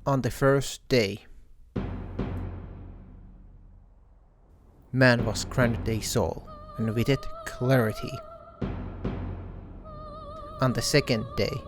On the first day, man was granted a soul, and with it clarity. On the second day,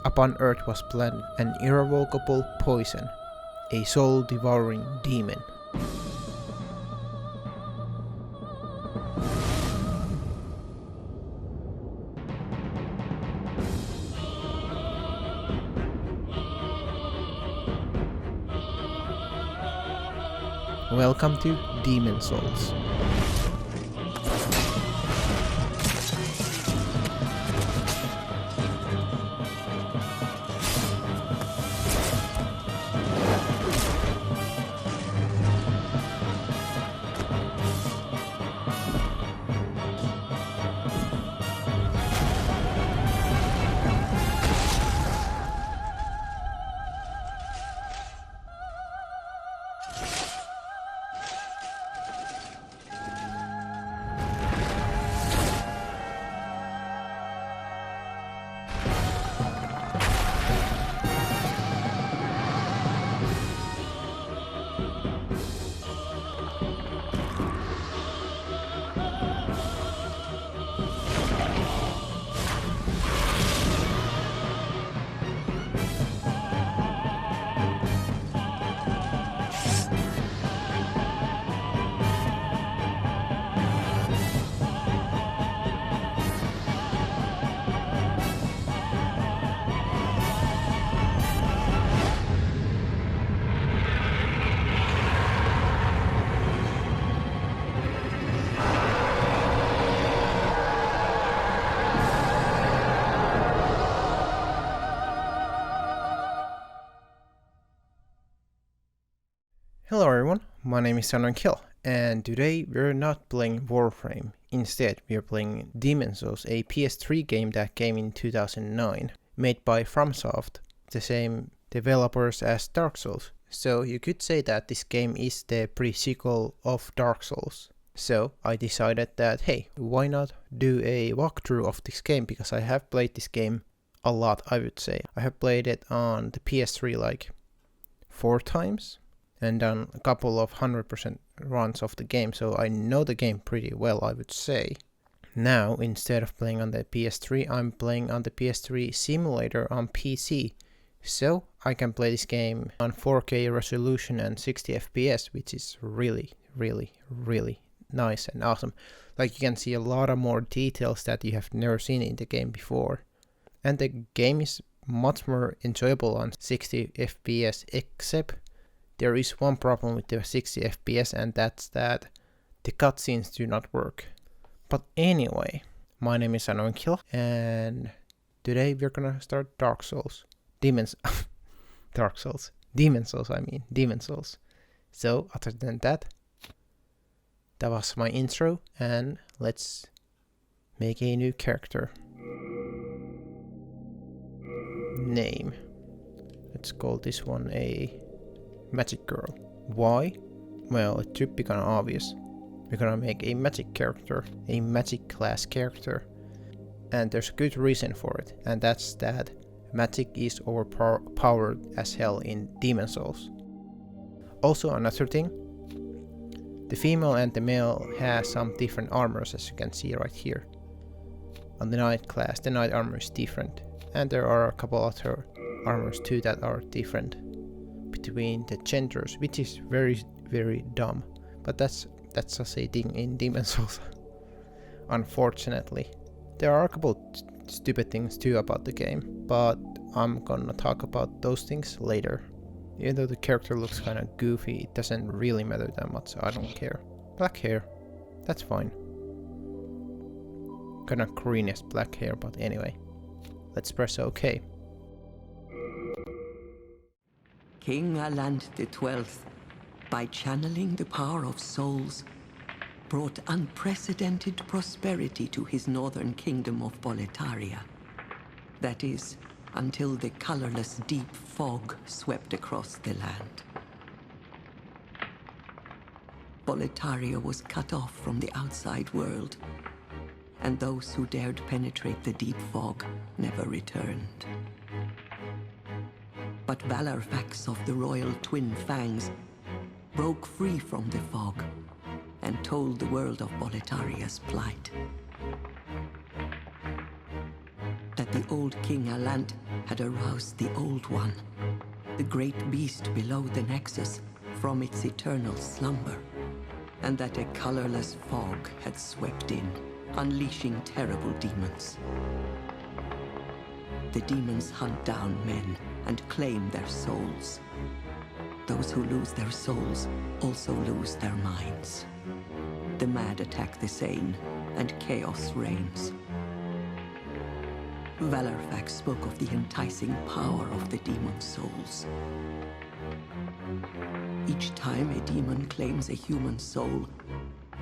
upon earth was planted an irrevocable poison, a soul-devouring demon. Welcome to Demon Souls. Hello everyone, my name is Killah, and today we're not playing Warframe. Instead, we are playing Demon Souls, a PS3 game that came in 2009, made by FromSoft, the same developers as Dark Souls. So you could say that this game is the pre-sequel of Dark Souls. So I decided that, hey, why not do a walkthrough of this game, because I have played this game a lot, I would say. I have played it on the PS3 like 4 times. And done a couple of 100% runs of the game, so I know the game pretty well, I would say. Now, instead of playing on the PS3, I'm playing on the PS3 simulator on PC, so I can play this game on 4K resolution and 60 FPS, which is really, really, really nice and awesome. Like, you can see a lot of more details that you have never seen in the game before. And the game is much more enjoyable on 60 FPS, except there is one problem with the 60 FPS, and that's that the cutscenes do not work. But anyway, my name is Killah, and today we're gonna start Dark Souls. Demon Souls. So, other than that, that was my intro, and let's make a new character. Name. Let's call this one a Magic Girl. Why? Well, it should be kinda obvious. We're gonna make a magic character, a magic class character. And there's a good reason for it, and that's that magic is overpowered as hell in Demon Souls. Also, another thing, the female and the male has some different armors, as you can see right here. On the knight class, the knight armor is different, and there are a couple other armors too that are different between the genders, which is very, very dumb. But that's just a thing in Demon Souls. Unfortunately, there are a couple stupid things too about the game, but I'm gonna talk about those things later. Even though the character looks kinda goofy, it doesn't really matter that much, so I don't care. Black hair, that's fine. Kinda greenish black hair, but anyway. Let's press OK. King Allant XII, by channeling the power of souls, brought unprecedented prosperity to his northern kingdom of Boletaria. That is, until the colorless deep fog swept across the land. Boletaria was cut off from the outside world, and those who dared penetrate the deep fog never returned. But Valorfax of the royal twin fangs broke free from the fog and told the world of Boletaria's plight. That the old King Alant had aroused the Old One, the great beast below the Nexus, from its eternal slumber, and that a colorless fog had swept in, unleashing terrible demons. The demons hunt down men and claim their souls. Those who lose their souls also lose their minds. The mad attack the sane, and chaos reigns. Valorfax spoke of the enticing power of the demon souls. Each time a demon claims a human soul,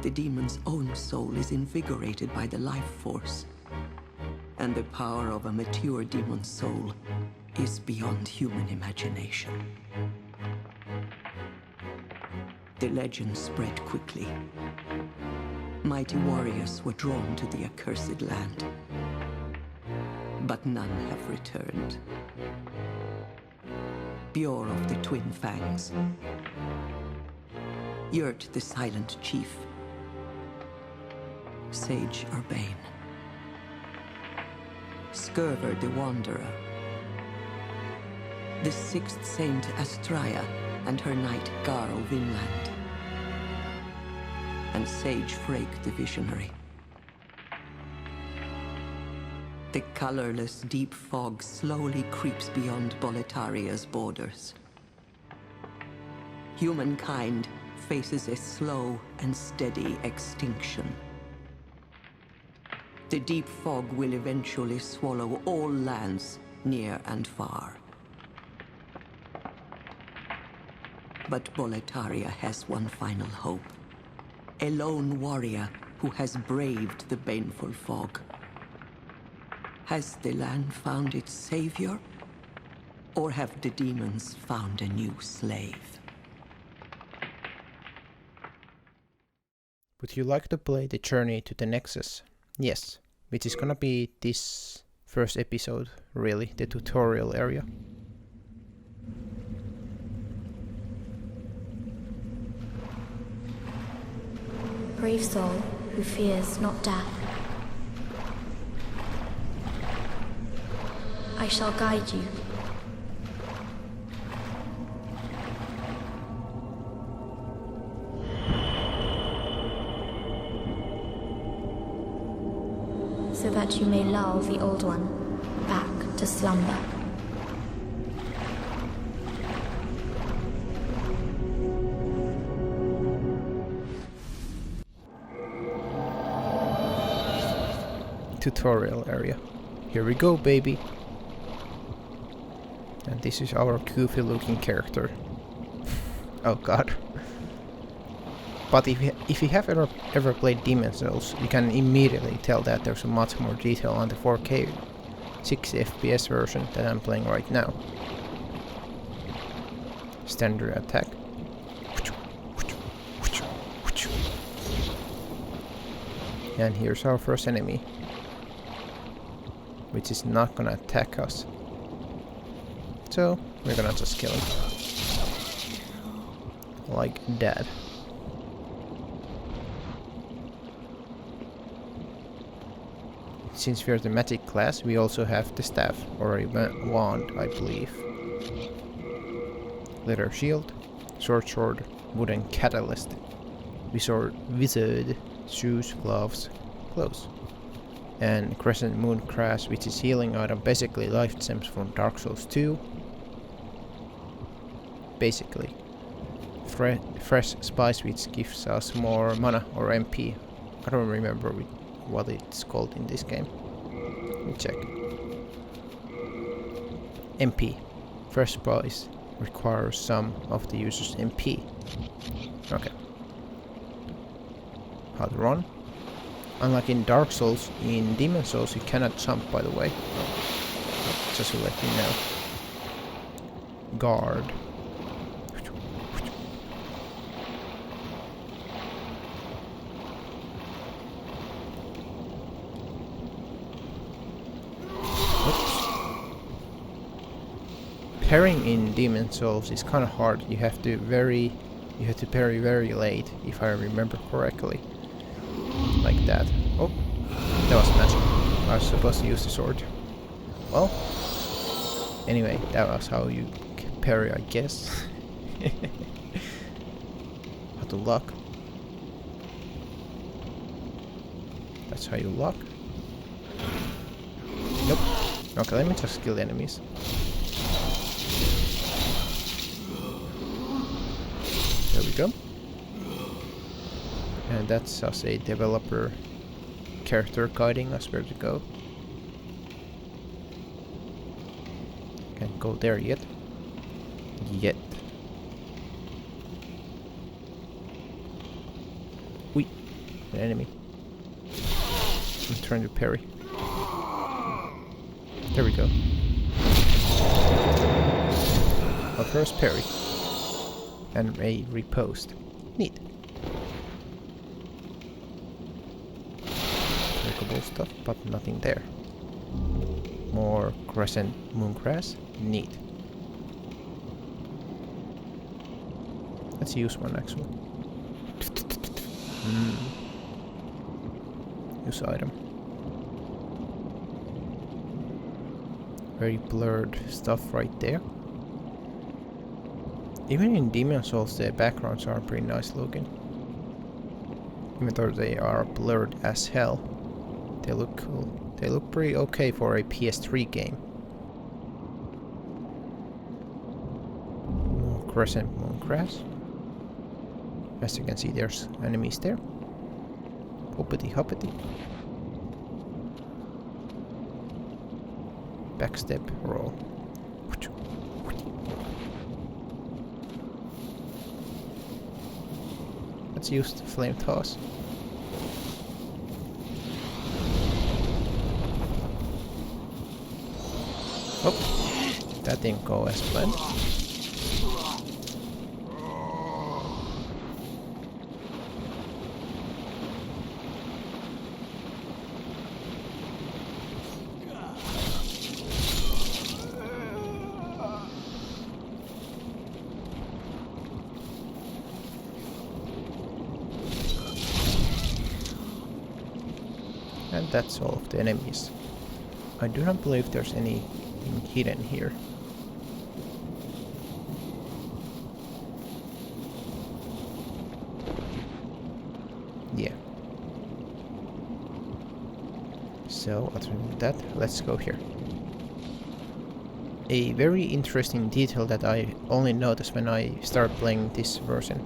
the demon's own soul is invigorated by the life force. And the power of a mature demon soul is beyond human imagination. The legend spread quickly. Mighty warriors were drawn to the accursed land, but none have returned. Bjor of the Twin Fangs, Yurt the Silent Chief, Sage Urbane, Skurver the Wanderer, the Sixth Saint Astraea and her knight Garl Vinland, and Sage Frake the Visionary. The colorless deep fog slowly creeps beyond Boletaria's borders. Humankind faces a slow and steady extinction. The deep fog will eventually swallow all lands, near and far. But Boletaria has one final hope. A lone warrior who has braved the baneful fog. Has the land found its savior? Or have the demons found a new slave? Would you like to play the journey to the Nexus? Yes, which is gonna be this first episode, really, the tutorial area. Brave soul who fears not death. I shall guide you. So that you may lull the old one back to slumber. Tutorial area. Here we go, baby. And this is our goofy looking character. Oh god. But if you have ever played Demon Souls, you can immediately tell that there's much more detail on the 4K 60 FPS version that I'm playing right now. Standard attack. And here's our first enemy, which is not gonna attack us. So we're gonna just kill him. Like that. Since we're the magic class, we also have the staff, or a wand, I believe. Leather shield, sword, wooden catalyst, wizard, shoes, gloves, clothes. And Crescent Moon Crash, which is healing item, basically life gems from Dark Souls 2. Basically. Fresh spice, which gives us more mana or MP. I don't remember what it's called in this game. Let me check. MP. Fresh spice requires some of the user's MP. Okay. How to run? Unlike in Dark Souls, in Demon Souls you cannot jump, by the way. Just to let you know. Guard. Parrying in Demon Souls is kind of hard. You have to parry very late, if I remember correctly. Like that. Oh, that was magic. I was supposed to use the sword. Well, anyway, that was how you parry, I guess. How to lock. That's how you lock. Nope. Okay, let me just kill the enemies. There we go. And that's us a developer character guiding us where to go. Can't go there yet. Wait, an enemy. I'm trying to parry. There we go. Our first parry. And a riposte. Neat. Clickable stuff, but nothing there. More crescent moongrass. Neat. Let's use one actually. Use item. Very blurred stuff right there. Even in Demon Souls the backgrounds are pretty nice looking. Even though they are blurred as hell. They look cool. They look pretty okay for a PS3 game. More crescent moongrass. As you can see, there's enemies there. Hoppity hoppity. Backstep roll. Let's use the flame toss. Oh, that didn't go as planned. And that's all of the enemies. I do not believe there's anything hidden here. Yeah. So, other than that, let's go here. A very interesting detail that I only noticed when I started playing this version.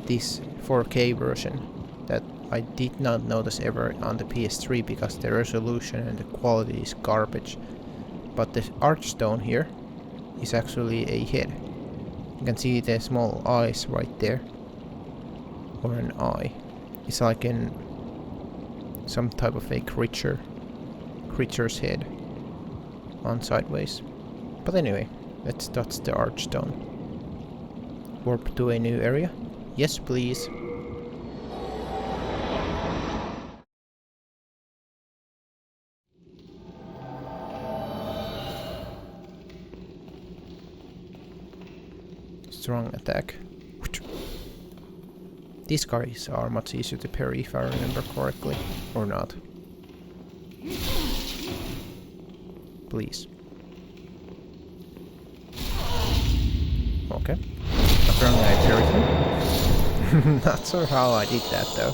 This 4K version that I did not notice ever on the PS3 because the resolution and the quality is garbage. But the archstone here is actually a head. You can see the small eyes right there. Or an eye. It's like some type of a creature's head on sideways. But anyway, let's touch the archstone. Warp to a new area? Yes, please. Strong attack. These guys are much easier to parry if I remember correctly. Or not. Please. Okay. Apparently I parried him. Not sure how I did that though.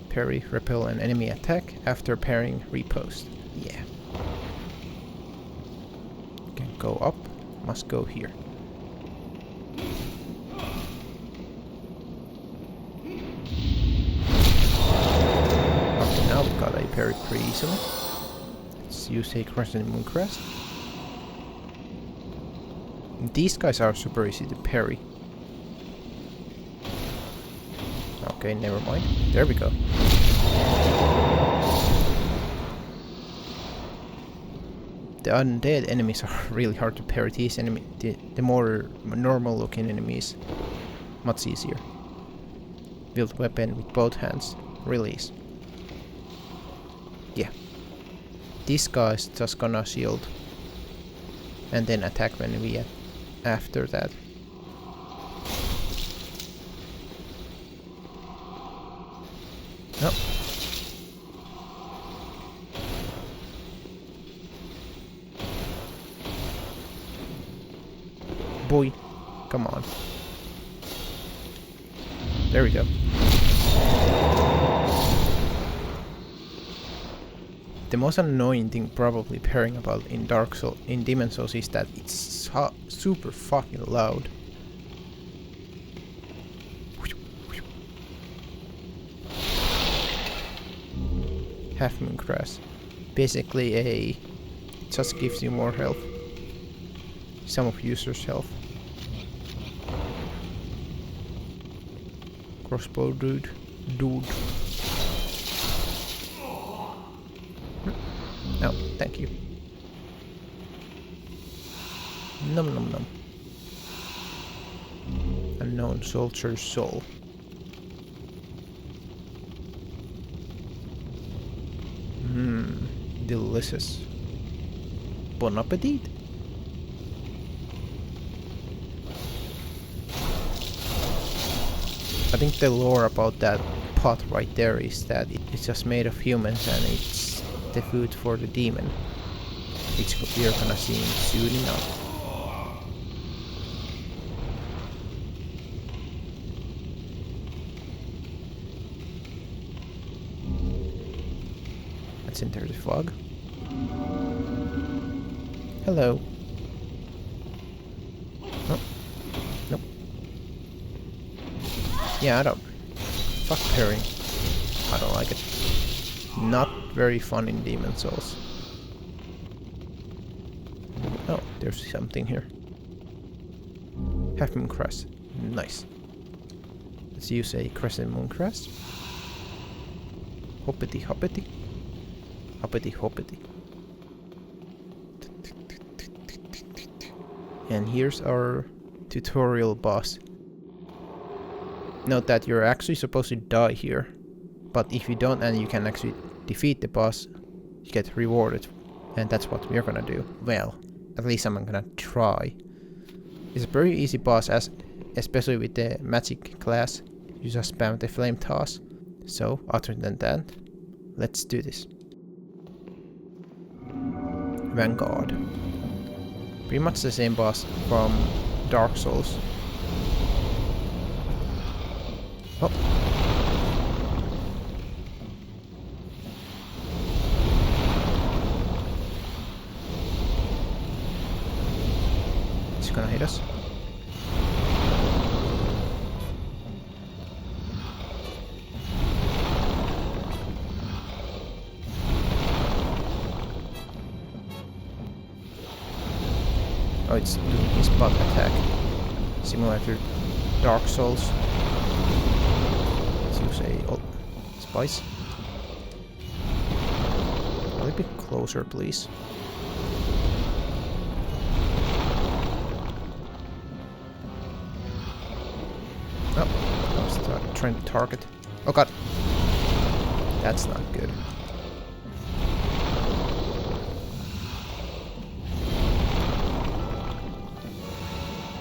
Parry, repel an enemy attack after parrying riposte. Yeah. Can go up, must go here. Okay, now we got a parry pretty easily. Let's use a crescent mooncrest. These guys are super easy to parry. Okay, never mind. There we go. The undead enemies are really hard to parry. These the more normal looking enemies, much easier. Wield weapon with both hands. Release. Yeah. this guy's just gonna shield and then attack when we after that. Nope. Boy, come on. There we go. The most annoying thing probably pairing about in Demon Souls is that it's super fucking loud. Half Moon Crash. Basically just gives you more health. Some of users' health. Crossbow dude. No, thank you. Num num num. Unknown soldier's soul. Delicious. Bon appetit. I think the lore about that pot right there is that it's just made of humans and it's the food for the demon, which we're gonna see soon enough. Let's enter the fog. Hello. Oh. Nope. Yeah, I don't. Fuck parrying. I don't like it. Not very fun in Demon Souls. Oh, there's something here. Half Moon Crest. Nice. Let's use a Crescent Moon Crest. Hoppity hoppity. Hoppity hoppity. And here's our tutorial boss. Note that you're actually supposed to die here. But if you don't and you can actually defeat the boss, you get rewarded. And that's what we're gonna do. Well, at least I'm gonna try. It's a very easy boss, especially with the magic class. You just spam the flame toss. So, other than that, let's do this. Vanguard. Pretty much the same boss from Dark Souls. Oh. It's gonna hit us. Oh, it's doing his butt attack. Similar to Dark Souls. Let's use a spice. A little bit closer, please. Oh, I was trying to target. Oh god. That's not good.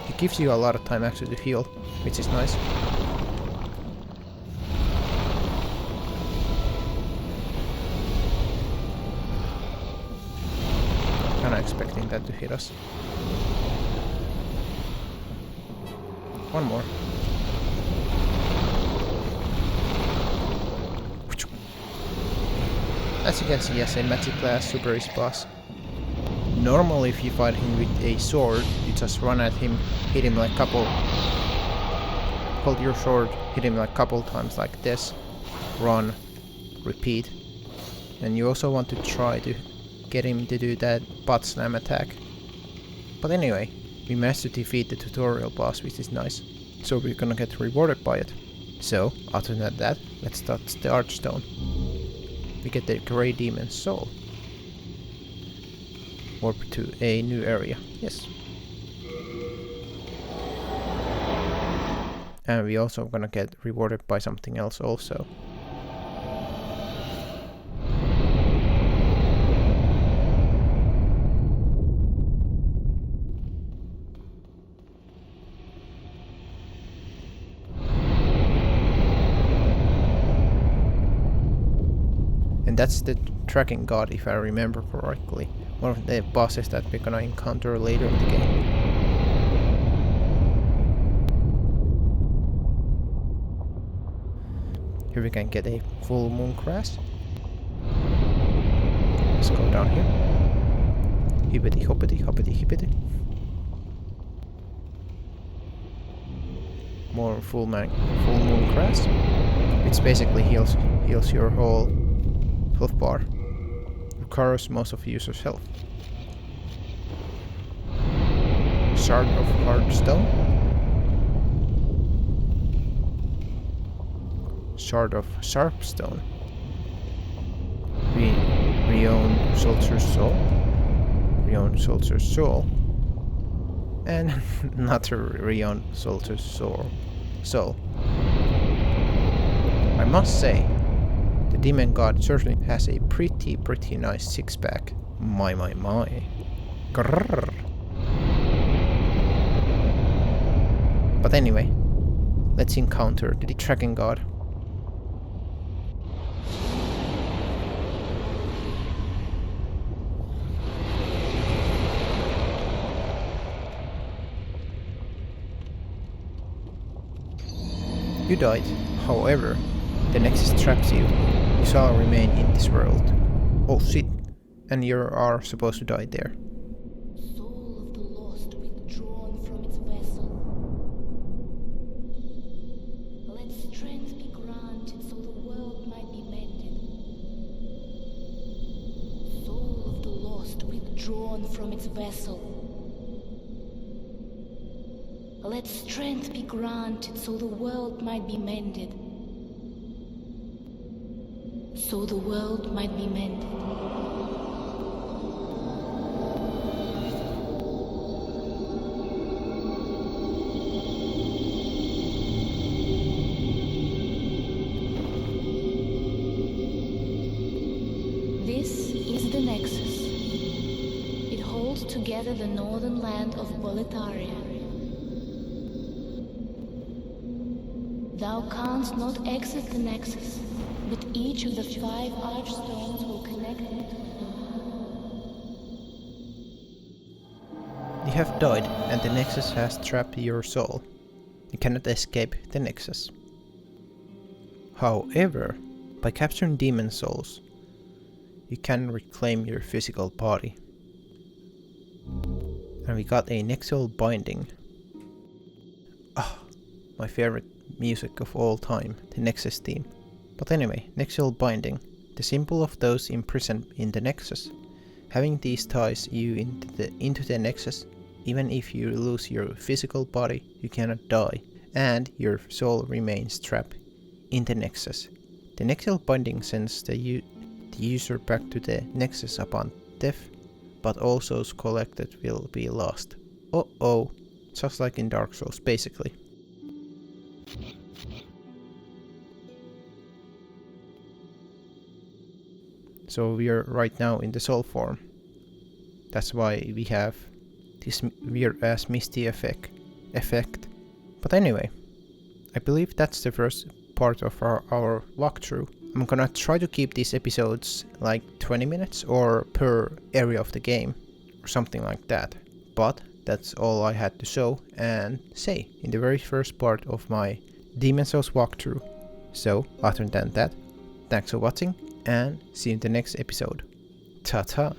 It gives you a lot of time actually to heal, which is nice. Kinda expecting that to hit us. One more. As you can see, as a magic class super is boss. Normally if you fight him with a sword, you just run at him, hit him like couple, hold your sword, hit him like couple times like this, run, repeat. And you also want to try to get him to do that butt slam attack. But anyway, we managed to defeat the tutorial boss, which is nice. So we're gonna get rewarded by it. So, other than that, let's touch the Archstone. We get the Grey Demon Soul. Warp to a new area. Yes. And we also gonna get rewarded by something else also. And that's the tracking god, if I remember correctly. One of the bosses that we're gonna encounter later in the game. Here we can get a full moon crash. Let's go down here. Hippity hoppity hoppity hippity. More full moon crash. Which basically heals your whole health bar. Recovers most of the user's health. Shard of hard stone. Shard of sharp stone. Reowned soldier's soul. Reowned soldier's soul. And another reowned soldier's soul. I must say, the demon god certainly has a pretty nice six-pack. My. Grrr. But anyway, let's encounter the tracking god. You died, however, the Nexus traps you. You shall remain in this world. Oh shit, and you are supposed to die there. Soul of the lost withdrawn from its vessel. Let strength be granted so the world might be mended. Soul of the lost withdrawn from its vessel. Let strength be granted so the world might be mended. So the world might be mended. This is the Nexus. It holds together the northern land of Boletaria. Thou canst not exit the Nexus, but each of the 5 archstones will connect it. You have died, and the Nexus has trapped your soul. You cannot escape the Nexus. However, by capturing demon souls, you can reclaim your physical body. And we got a Nexus binding. Ah, my favorite music of all time, the Nexus theme. But anyway, Nexus binding, the symbol of those imprisoned in the Nexus. Having these ties you into the Nexus, even if you lose your physical body, you cannot die, and your soul remains trapped in the Nexus. The Nexus binding sends the user back to the Nexus upon death, but all souls collected will be lost. Oh, just like in Dark Souls, basically. So we are right now in the soul form. That's why we have this weird ass misty effect. But anyway, I believe that's the first part of our walkthrough. I'm gonna try to keep these episodes like 20 minutes or per area of the game or something like that. But that's all I had to show and say in the very first part of my Demon Souls walkthrough. So other than that, thanks for watching and see you in the next episode. Ta-ta!